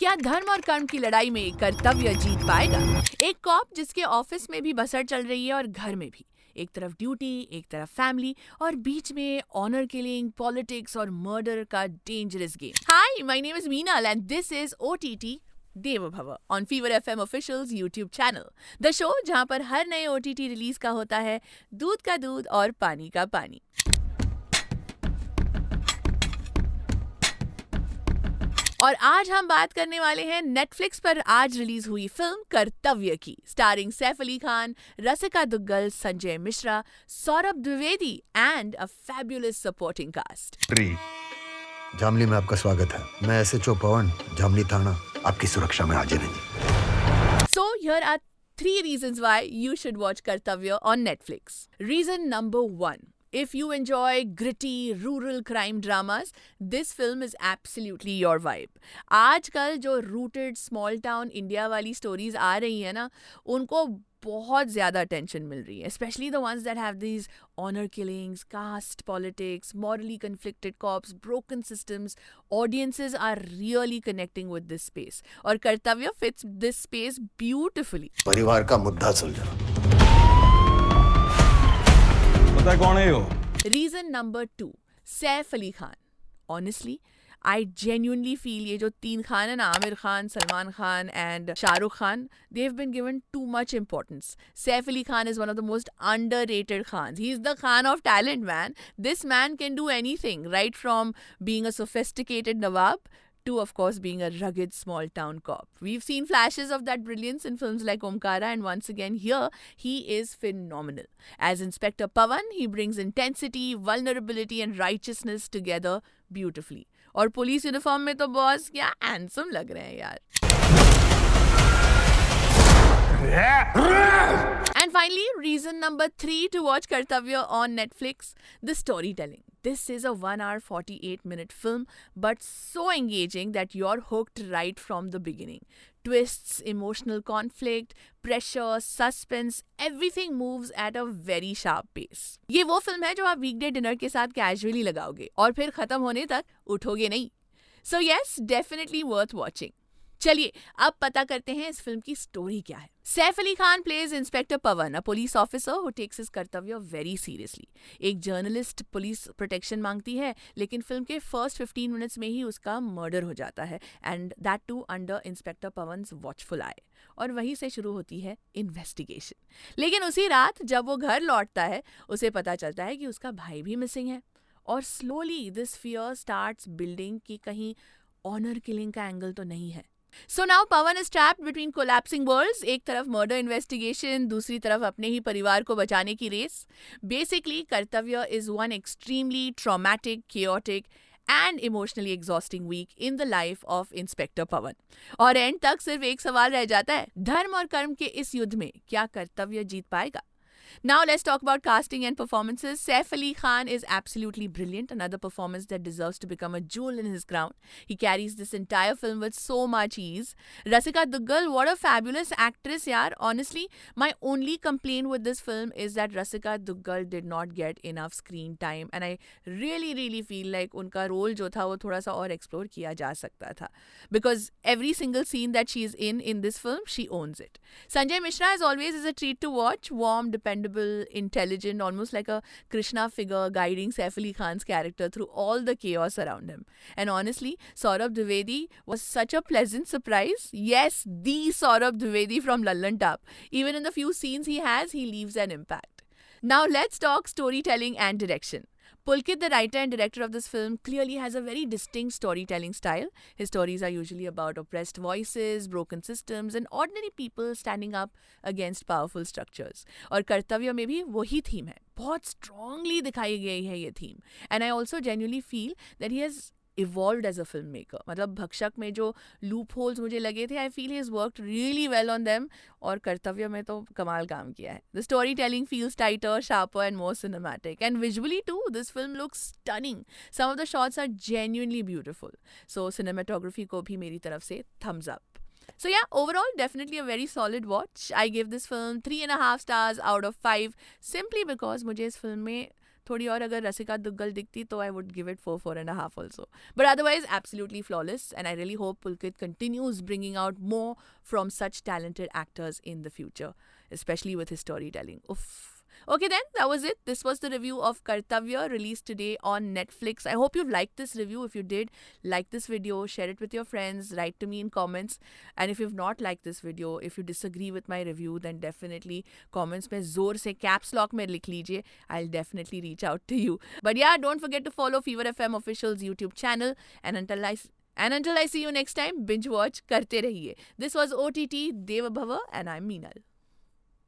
क्या धर्म और कर्म की लड़ाई में कर्तव्य जीत पाएगा? एक कॉप जिसके ऑफिस में भी बसर चल रही है और घर में भी। एक तरफ ड्यूटी, एक तरफ फैमिली और बीच में ऑनर किलिंग, पॉलिटिक्स और मर्डर का dangerous game. Hi, my name is Meenal and this is OTT Dev Bhav on Fever FM officials YouTube channel, the show जहां पर हर नए ओटीटी रिलीज का होता है दूध का दूध और पानी का पानी। और आज हम बात करने वाले हैं नेटफ्लिक्स पर आज रिलीज हुई फिल्म कर्तव्य की, starring Saif Ali Khan, Rasika Duggal, Sanjay Mishra, Saurabh Dwivedi and a fabulous supporting cast. Jamli में आपका स्वागत है। मैं एसएचओ पवन, जामली थाना आपकी सुरक्षा में हाजिर है। So here are 3 reasons why you should watch Kartavya on Netflix. Reason number 1. If you enjoy gritty rural crime dramas, this film is absolutely your vibe. आजकल जो rooted small town India वाली stories आ रही है ना, उनको बहुत ज़्यादा attention मिल रही है, especially the ones that have these honor killings, caste politics, morally conflicted cops, broken systems. Audiences are really connecting with this space. और कर्तव्य fits this space beautifully. परिवार का मुद्दा सुलझा। पता कौन है वो? Reason number 2, Saif Ali Khan. Honestly, I genuinely feel ये जो 3 खान है ना, Aamir Khan, Salman Khan and Shahrukh Khan, they've been given too much importance. Saif Ali Khan is one of the most underrated Khans. He's the Khan of talent, man. This man can do anything, right from being a sophisticated Nawab to, of course, being a rugged small town cop. We've seen flashes of that brilliance in films like Omkara, and once again here, he is phenomenal. As Inspector Pawan, he brings intensity, vulnerability and righteousness together beautifully. और police uniform में तो boss क्या handsome लग रहे हैं यार। And finally, reason number 3 to watch Kartavya on Netflix, the storytelling. This is a 1 hour 48-minute film, but so engaging that you're hooked right from the beginning. Twists, emotional conflict, pressure, suspense, everything moves at a very sharp pace. ये वो film है जो आप वीकडे dinner के साथ casually लगाओगे और फिर खत्म होने तक उठोगे नहीं। So yes, definitely worth watching. चलिए अब पता करते हैं इस फिल्म की स्टोरी क्या है। Saif Ali Khan plays inspector Pawan, a police officer who takes his कर्तव्य वेरी सीरियसली। एक जर्नलिस्ट पुलिस प्रोटेक्शन मांगती है, लेकिन फिल्म के फर्स्ट 15 मिनट्स में ही उसका मर्डर हो जाता है, and that too under inspector Pawan's watchful eye. और वहीं से शुरू होती है इन्वेस्टिगेशन। लेकिन उसी रात जब वो घर लौटता है, उसे पता चलता है कि उसका भाई भी मिसिंग है। और slowly this fear starts building कि कहीं ऑनर किलिंग का एंगल तो नहीं है। So now Pawan is trapped between collapsing worlds. एक तरफ मर्डर इन्वेस्टिगेशन, दूसरी तरफ अपने ही परिवार को बचाने की रेस। बेसिकली कर्तव्य is one extremely traumatic, chaotic and emotionally exhausting week in the life of Inspector Pawan. और एंड तक सिर्फ एक सवाल रह जाता है, धर्म और कर्म के इस युद्ध में क्या कर्तव्य जीत पाएगा? Now let's talk about casting and performances. Saif Ali Khan is absolutely brilliant, another performance that deserves to become a jewel in his crown. He carries this entire film with so much ease. Rasika Duggal, what a fabulous actress, yaar. Honestly, my only complaint with this film is that Rasika Duggal did not get enough screen time, and I really feel like उनका role जो था वो थोड़ा सा और explore किया जा सकता था, because every single scene that she is in this film, she owns it. Sanjay Mishra, as always, is a treat to watch. Warm, dependable, intelligent, almost like a Krishna figure guiding Saif Ali Khan's character through all the chaos around him. And honestly, Saurabh Dwivedi was such a pleasant surprise. Yes, the Saurabh Dwivedi from Lallan Tap. Even in the few scenes he has, he leaves an impact. Now let's talk storytelling and direction. Pulkit, the writer and director of this film, clearly has a very distinct storytelling style. His stories are usually about oppressed voices, broken systems, and ordinary people standing up against powerful structures. और कर्तव्य में भी वही theme है, बहुत strongly दिखाई गई है ये theme. And I also genuinely feel that he has evolved as a filmmaker. मतलब भक्षक में जो लूप होल्स मुझे लगे थे, I feel he has worked really well on them. और कर्तव्य में तो कमाल काम किया है. The storytelling feels tighter, sharper and more cinematic. And visually too, this film looks stunning. Some of the shots are genuinely beautiful. So cinematography को भी मेरी तरफ से thumbs up. So yeah, overall, definitely a very solid watch. I give this film 3.5 stars out of 5 simply because मुझे इस film में थोड़ी और अगर रसिका दुग्गल दिखती तो I would give it 4.5 also. But otherwise, absolutely flawless. And I really hope Pulkit continues bringing out more from such talented actors in the future, especially with his storytelling. Oof. Okay then, that was it. This was the review of Kartavya, released today on Netflix. I hope you've liked this review. If you did, like this video, share it with your friends, write to me in comments. And if you've not liked this video, if you disagree with my review, then definitely comments में जोर से caps lock में लिख लीजिए. I'll definitely reach out to you. But yeah, don't forget to follow Fever FM Official's YouTube channel. And until I see you next time, binge watch करते रहिए. This was OTT Deva Bhava and I'm Meenal.